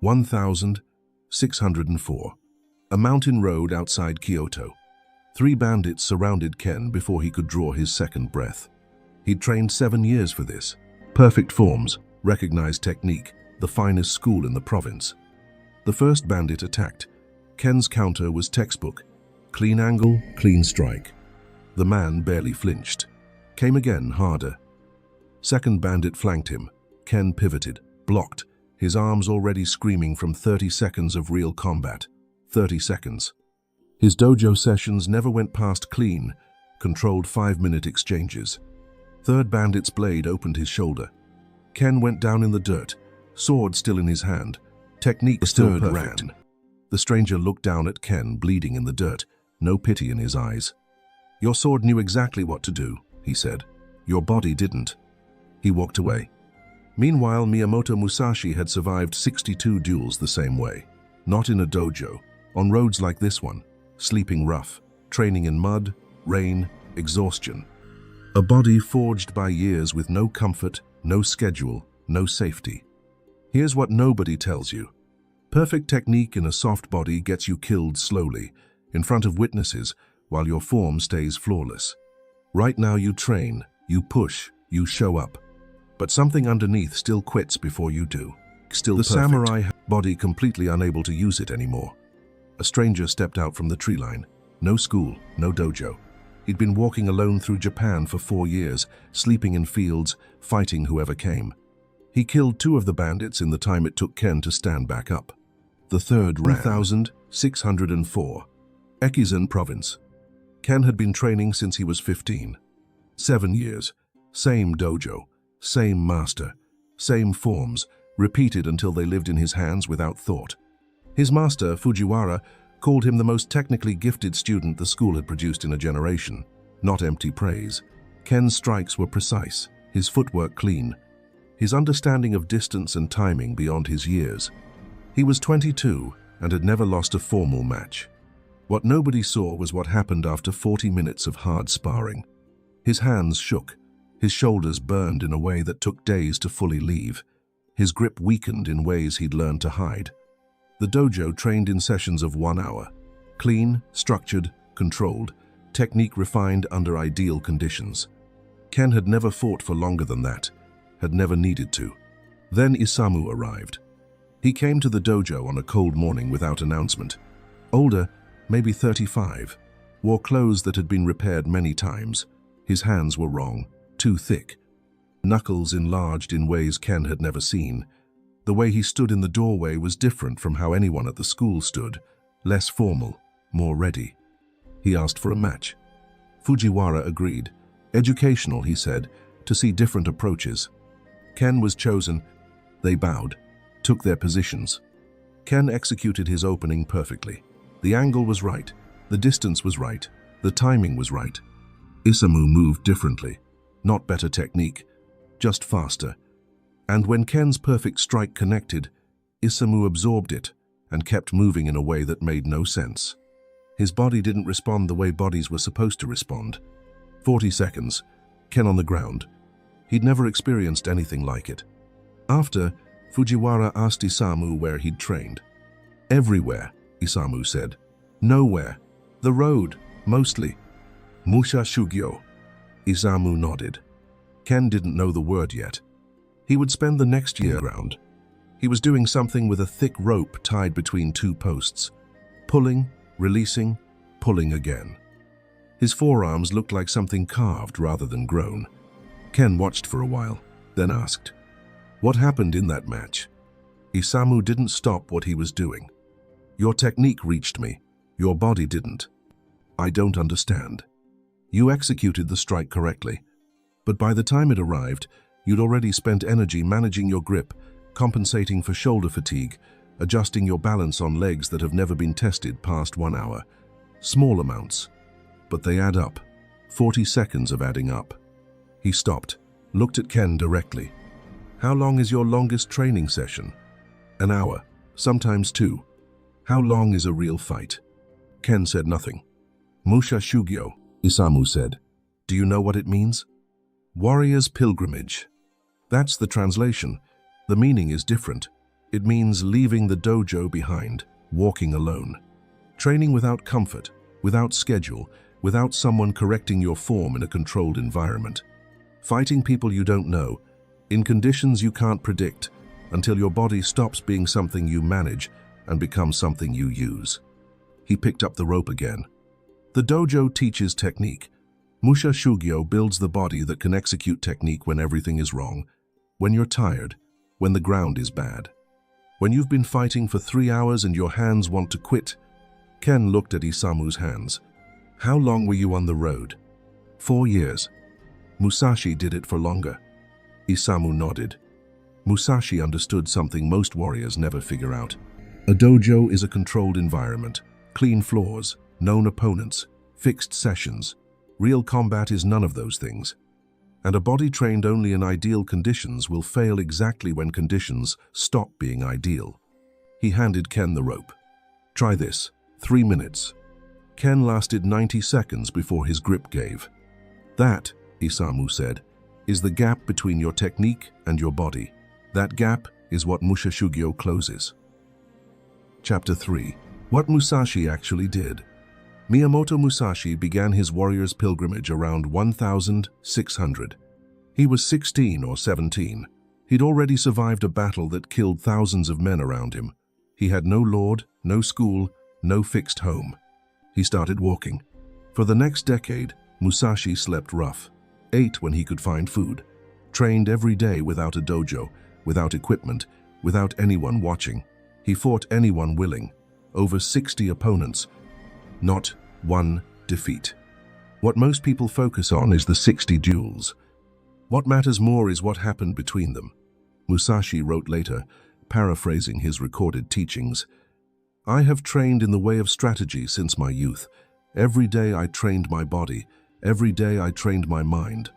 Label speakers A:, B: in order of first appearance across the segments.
A: 1604. A mountain road outside Kyoto. 3 bandits surrounded Ken before he could draw his second breath. He'd trained 7 years for this. Perfect forms, recognized technique, the finest school in the province. The first bandit attacked. Ken's counter was textbook. Clean angle, clean strike. The man barely flinched. Came again, harder. Second bandit flanked him. Ken pivoted, blocked, his arms already screaming from 30 seconds of real combat. 30 seconds. His dojo sessions never went past clean, controlled 5-minute exchanges. Third bandit's blade opened his shoulder. Ken went down in the dirt, sword still in his hand, technique still perfect. The stranger looked down at Ken, bleeding in the dirt, no pity in his eyes. "Your sword knew exactly what to do," he said. "Your body didn't." He walked away. Meanwhile, Miyamoto Musashi had survived 62 duels the same way. Not in a dojo, on roads like this one, sleeping rough, training in mud, rain, exhaustion. A body forged by years with no comfort, no schedule, no safety. Here's what nobody tells you. Perfect technique in a soft body gets you killed slowly, in front of witnesses, while your form stays flawless. Right now you train, you push, you show up. But something underneath still quits before you do. Still the perfect. Samurai body completely unable to use it anymore. A stranger stepped out from the tree line. No school, no dojo. He'd been walking alone through Japan for 4 years, sleeping in fields, fighting whoever came. He killed 2 of the bandits in the time it took Ken to stand back up. The third ran. 1604. Ekizen Province. Ken had been training since he was 15. 7 years. Same dojo, same master, same forms, repeated until they lived in his hands without thought. His master, Fujiwara, called him the most technically gifted student the school had produced in a generation. Not empty praise. Ken's strikes were precise, his footwork clean, his understanding of distance and timing beyond his years. He was 22 and had never lost a formal match. What nobody saw was what happened after 40 minutes of hard sparring. His hands shook, his shoulders burned in a way that took days to fully leave. His grip weakened in ways he'd learned to hide. The dojo trained in sessions of 1 hour. Clean, structured, controlled, technique refined under ideal conditions. Ken had never fought for longer than that, had never needed to. Then Isamu arrived. He came to the dojo on a cold morning without announcement. Older, maybe 35, wore clothes that had been repaired many times. His hands were wrong, too thick. Knuckles enlarged in ways Ken had never seen. The way he stood in the doorway was different from how anyone at the school stood, less formal, more ready. He asked for a match. Fujiwara agreed. Educational, he said, to see different approaches. Ken was chosen. They bowed, took their positions. Ken executed his opening perfectly. The angle was right, the distance was right, the timing was right. Isamu moved differently, not better technique, just faster. And when Ken's perfect strike connected, Isamu absorbed it and kept moving in a way that made no sense. His body didn't respond the way bodies were supposed to respond. 40 seconds, Ken on the ground. He'd never experienced anything like it. After, Fujiwara asked Isamu where he'd trained. "Everywhere," Isamu said. "Nowhere. The road, mostly." "Musha Shugyō." Isamu nodded. Ken didn't know the word yet. He would spend the next year ground. He was doing something with a thick rope tied between 2 posts. Pulling, releasing, pulling again. His forearms looked like something carved rather than grown. Ken watched for a while, then asked, "What happened in that match?" Isamu didn't stop what he was doing. "Your technique reached me. Your body didn't." "I don't understand." "You executed the strike correctly. But by the time it arrived, you'd already spent energy managing your grip, compensating for shoulder fatigue, adjusting your balance on legs that have never been tested past 1 hour. Small amounts, but they add up. 40 seconds of adding up." He stopped, looked at Ken directly. "How long is your longest training session?" "An hour, sometimes 2. "How long is a real fight?" Ken said nothing. "Musha Shugyō," Isamu said. "Do you know what it means?" "Warrior's pilgrimage." "That's the translation. The meaning is different. It means leaving the dojo behind, walking alone. Training without comfort, without schedule, without someone correcting your form in a controlled environment. Fighting people you don't know, in conditions you can't predict, until your body stops being something you manage and becomes something you use. He picked up the rope again. The dojo teaches technique. Musha Shugyō builds the body that can execute technique when everything is wrong, when you're tired, when the ground is bad. When you've been fighting for 3 hours and your hands want to quit. Ken looked at Isamu's hands. How long were you on the road? 4 years. Musashi did it for longer. Isamu nodded. Musashi understood something most warriors never figure out. A dojo is a controlled environment, clean floors, known opponents, fixed sessions. Real combat is none of those things. And a body trained only in ideal conditions will fail exactly when conditions stop being ideal. He handed Ken the rope. Try this, 3 minutes. Ken lasted 90 seconds before his grip gave. That, Isamu said, is the gap between your technique and your body. That gap is what Musha Shugyō closes. Chapter 3. What Musashi actually did. Miyamoto Musashi began his warrior's pilgrimage around 1600. He was 16 or 17. He'd already survived a battle that killed thousands of men around him. He had no lord, no school, no fixed home. He started walking. For the next decade, Musashi slept rough, ate when he could find food, trained every day without a dojo, without equipment, without anyone watching. He fought anyone willing, over 60 opponents, not one defeat. What most people focus on is the 60 duels. What matters more is what happened between them. Musashi wrote later, paraphrasing his recorded teachings, I have trained in the way of strategy since my youth. Every day I trained my body. Every day I trained my mind.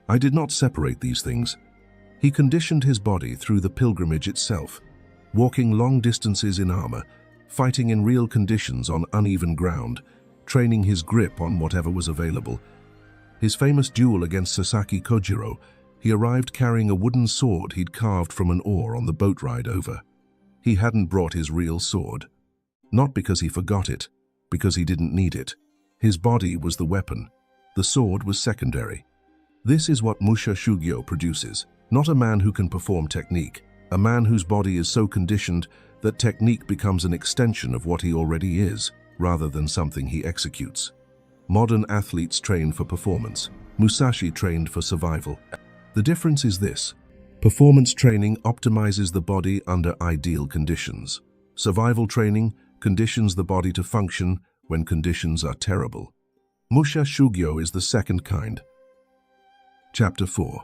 A: I did not separate these things. He conditioned his body through the pilgrimage itself, walking long distances in armor, fighting in real conditions on uneven ground, training his grip on whatever was available. His famous duel against Sasaki Kojiro, he arrived carrying a wooden sword he'd carved from an oar on the boat ride over. He hadn't brought his real sword. Not because he forgot it, because he didn't need it. His body was the weapon. The sword was secondary. This is what Musha Shugyō produces, not a man who can perform technique, a man whose body is so conditioned that technique becomes an extension of what he already is, rather than something he executes. Modern athletes train for performance. Musashi trained for survival. The difference is this. Performance training optimizes the body under ideal conditions. Survival training conditions the body to function when conditions are terrible. Musha Shugyō is the second kind. Chapter 4.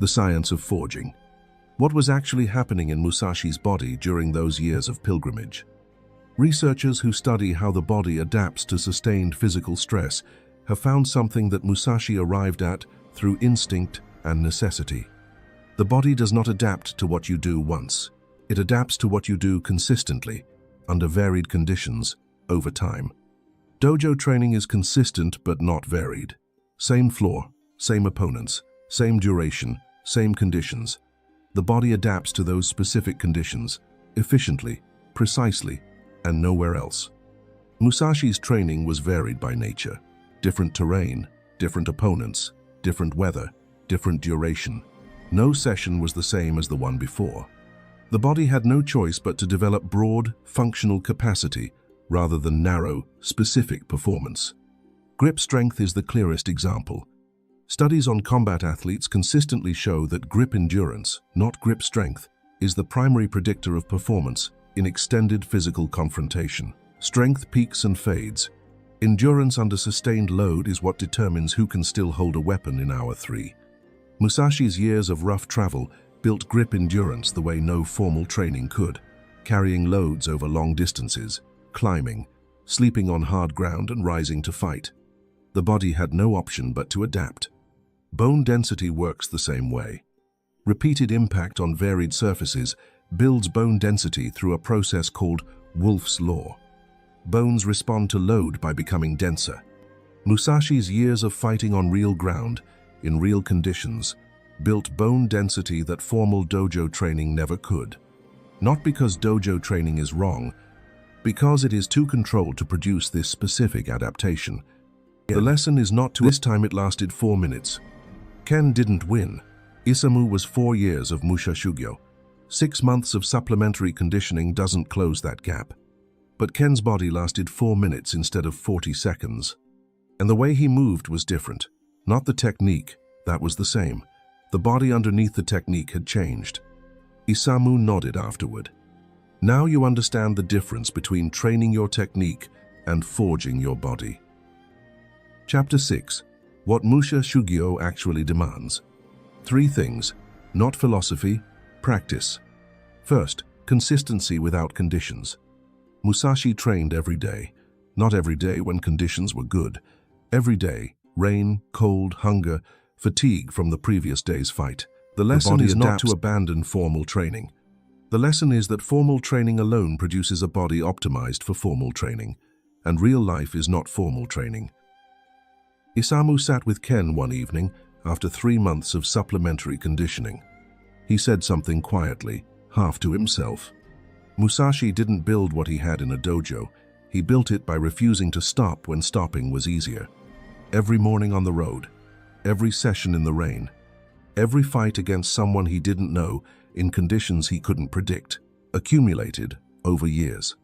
A: The Science of Forging. What was actually happening in Musashi's body during those years of pilgrimage? Researchers who study how the body adapts to sustained physical stress have found something that Musashi arrived at through instinct and necessity. The body does not adapt to what you do once. It adapts to what you do consistently, under varied conditions, over time. Dojo training is consistent but not varied. Same floor, same opponents, same duration, same conditions. The body adapts to those specific conditions, efficiently, precisely, and nowhere else. Musashi's training was varied by nature. Different terrain, different opponents, different weather, different duration. No session was the same as the one before. The body had no choice but to develop broad, functional capacity rather than narrow, specific performance. Grip strength is the clearest example. Studies on combat athletes consistently show that grip endurance, not grip strength, is the primary predictor of performance in extended physical confrontation. Strength peaks and fades. Endurance under sustained load is what determines who can still hold a weapon in Hour 3. Musashi's years of rough travel built grip endurance the way no formal training could, carrying loads over long distances, climbing, sleeping on hard ground and rising to fight. The body had no option but to adapt. Bone density works the same way. Repeated impact on varied surfaces builds bone density through a process called Wolff's Law. Bones respond to load by becoming denser. Musashi's years of fighting on real ground, in real conditions, built bone density that formal dojo training never could. Not because dojo training is wrong, because it is too controlled to produce this specific adaptation. The lesson is not to— This time it lasted 4 minutes. Ken didn't win. Isamu was 4 years of Musha Shugyō. 6 months of supplementary conditioning doesn't close that gap. But Ken's body lasted 4 minutes instead of 40 seconds. And the way he moved was different. Not the technique, that was the same. The body underneath the technique had changed. Isamu nodded afterward. Now you understand the difference between training your technique and forging your body. Chapter 6. What Musha Shugyō actually demands. 3 things, not philosophy, practice. First, consistency without conditions. Musashi trained every day. Not every day when conditions were good. Every day, rain, cold, hunger, fatigue from the previous day's fight. The lesson is not to abandon formal training. The lesson is that formal training alone produces a body optimized for formal training, and real life is not formal training. Isamu sat with Ken one evening after 3 months of supplementary conditioning. He said something quietly, half to himself. Musashi didn't build what he had in a dojo. He built it by refusing to stop when stopping was easier. Every morning on the road, every session in the rain, every fight against someone he didn't know in conditions he couldn't predict, accumulated over years.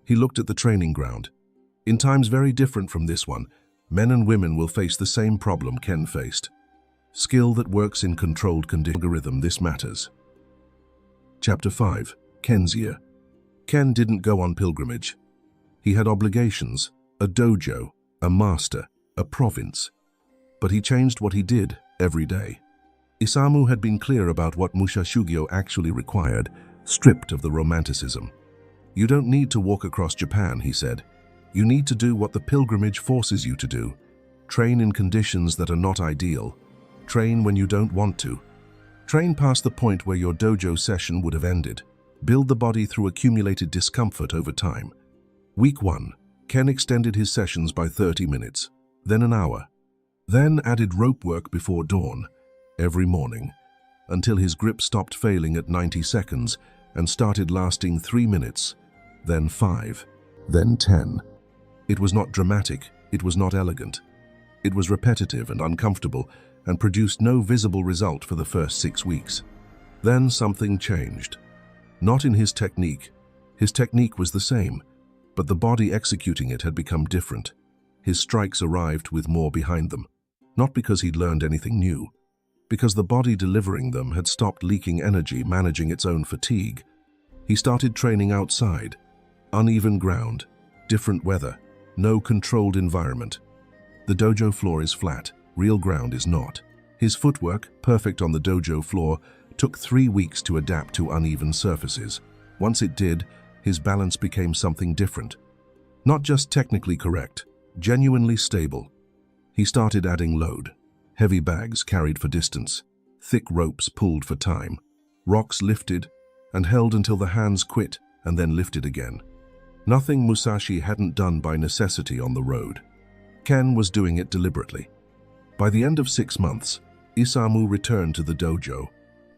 A: He looked at the training ground. In times very different from this one, men and women will face the same problem Ken faced. Skill that works in controlled conditions. Algorithm, this matters. Chapter 5. Ken's year. Ken didn't go on pilgrimage. He had obligations, a dojo, a master, a province. But he changed what he did every day. Isamu had been clear about what Musha Shugyō actually required, stripped of the romanticism. You don't need to walk across Japan, he said. You need to do what the pilgrimage forces you to do. Train in conditions that are not ideal. Train when you don't want to. Train past the point where your dojo session would have ended. Build the body through accumulated discomfort over time. Week 1, Ken extended his sessions by 30 minutes, then an hour. Then added rope work before dawn, every morning, until his grip stopped failing at 90 seconds and started lasting 3 minutes, then 5, then 10. It was not dramatic, it was not elegant. It was repetitive and uncomfortable and produced no visible result for the first 6 weeks. Then something changed. Not in his technique. His technique was the same, but the body executing it had become different. His strikes arrived with more behind them. Not because he'd learned anything new, because the body delivering them had stopped leaking energy, managing its own fatigue. He started training outside, uneven ground, different weather, no controlled environment. The dojo floor is flat, real ground is not. His footwork, perfect on the dojo floor, took 3 weeks to adapt to uneven surfaces. Once it did, his balance became something different. Not just technically correct, genuinely stable. He started adding load. Heavy bags carried for distance, thick ropes pulled for time, rocks lifted and held until the hands quit and then lifted again. Nothing Musashi hadn't done by necessity on the road. Ken was doing it deliberately. By the end of 6 months, Isamu returned to the dojo.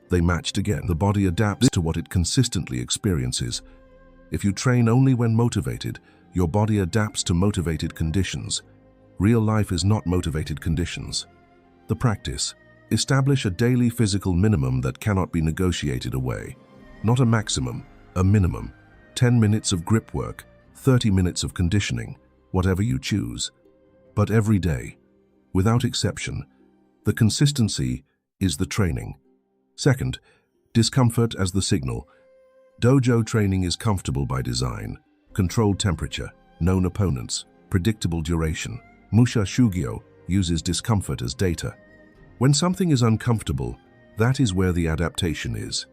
A: They matched again. The body adapts to what it consistently experiences. If you train only when motivated, your body adapts to motivated conditions. Real life is not motivated conditions. The practice. Establish a daily physical minimum that cannot be negotiated away. Not a maximum, a minimum. 10 minutes of grip work, 30 minutes of conditioning, whatever you choose. But every day, without exception, the consistency is the training. Second, discomfort as the signal. Dojo training is comfortable by design. Controlled temperature, known opponents, predictable duration. Musha Shugyō uses discomfort as data. When something is uncomfortable, that is where the adaptation is.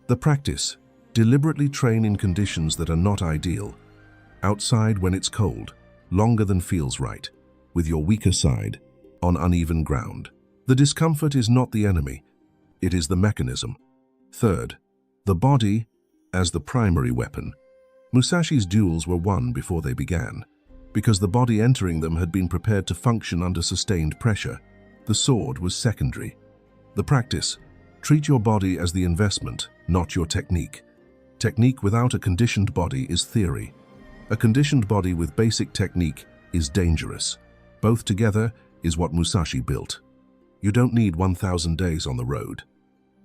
A: The practice. Deliberately train in conditions that are not ideal. Outside when it's cold, longer than feels right, with your weaker side, on uneven ground. The discomfort is not the enemy, it is the mechanism. Third, the body as the primary weapon. Musashi's duels were won before they began, because the body entering them had been prepared to function under sustained pressure. The sword was secondary. The practice. Treat your body as the investment, not your technique. Technique without a conditioned body is theory. A conditioned body with basic technique is dangerous. Both together is what Musashi built. You don't need 1,000 days on the road.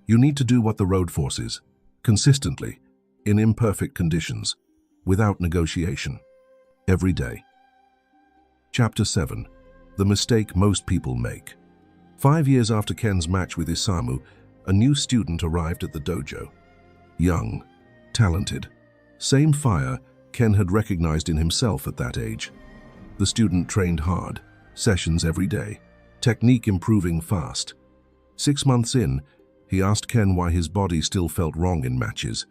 A: You need to do what the road forces, consistently, in imperfect conditions, without negotiation, every day. Chapter 7. The mistake most people make. 5 years after Ken's match with Isamu, a new student arrived at the dojo. Young, talented, same fire Ken had recognized in himself at that age. The student trained hard, sessions every day, technique improving fast. 6 months in, he asked Ken why his body still felt wrong in matches,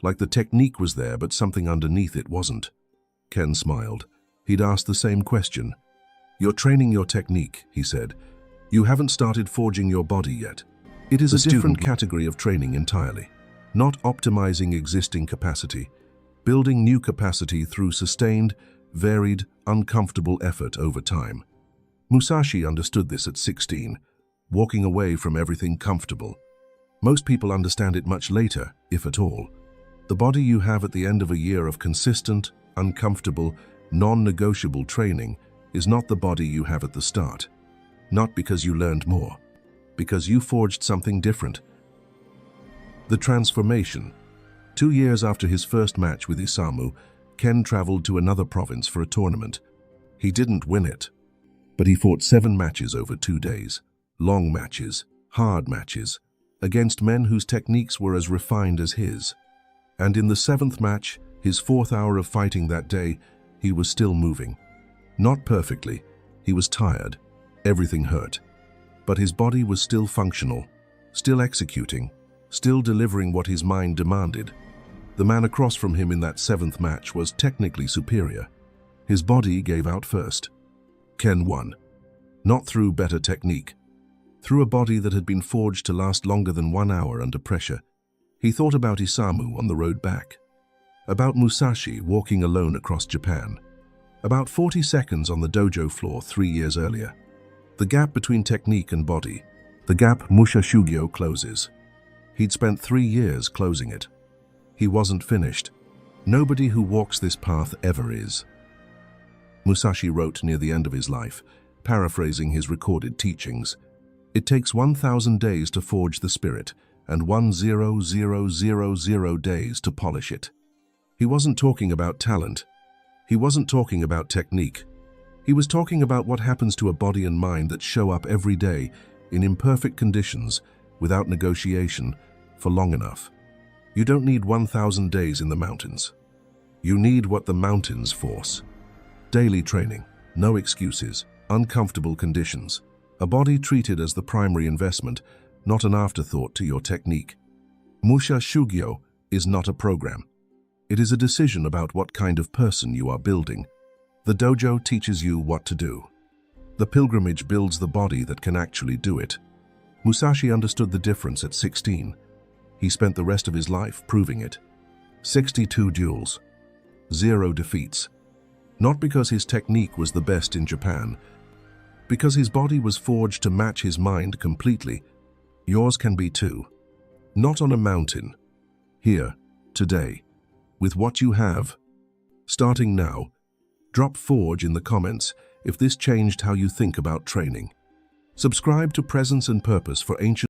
A: like the technique was there but something underneath it wasn't. Ken smiled. He'd asked the same question. "You're training your technique," he said. "You haven't started forging your body yet." It is a different category of training entirely. Not optimizing existing capacity, building new capacity through sustained, varied, uncomfortable effort over time. Musashi understood this at 16, walking away from everything comfortable. Most people understand it much later, if at all. The body you have at the end of a year of consistent, uncomfortable, non-negotiable training is not the body you have at the start. Not because you learned more, because you forged something different. The transformation. 2 years after his first match with Isamu, Ken traveled to another province for a tournament. He didn't win it, but he fought 7 matches over 2 days. Long matches, hard matches, against men whose techniques were as refined as his. And in the 7th match, his 4th hour of fighting that day, he was still moving. Not perfectly, he was tired, everything hurt. But his body was still functional, still executing, still delivering what his mind demanded. The man across from him in that 7th match was technically superior. His body gave out first. Ken won. Not through better technique. Through a body that had been forged to last longer than 1 hour under pressure. He thought about Isamu on the road back. About Musashi walking alone across Japan. About 40 seconds on the dojo floor 3 years earlier. The gap between technique and body. The gap Musha Shugyō closes. He'd spent 3 years closing it. He wasn't finished. Nobody who walks this path ever is. Musashi wrote near the end of his life, paraphrasing his recorded teachings. It takes 1,000 days to forge the spirit, and 1,000 days to polish it. He wasn't talking about talent. He wasn't talking about technique. He was talking about what happens to a body and mind that show up every day in imperfect conditions, without negotiation, for long enough. You don't need 1,000 days in the mountains. You need what the mountains force. Daily training, no excuses, uncomfortable conditions. A body treated as the primary investment, not an afterthought to your technique. Musha Shugyō is not a program. It is a decision about what kind of person you are building. The dojo teaches you what to do. The pilgrimage builds the body that can actually do it. Musashi understood the difference at 16. He spent the rest of his life proving it. 62 duels, 0 defeats. Not because his technique was the best in Japan, because his body was forged to match his mind completely. Yours can be too. Not on a mountain. Here, today, with what you have. Starting now, drop forge in the comments if this changed how you think about training. Subscribe to Presence and Purpose for ancient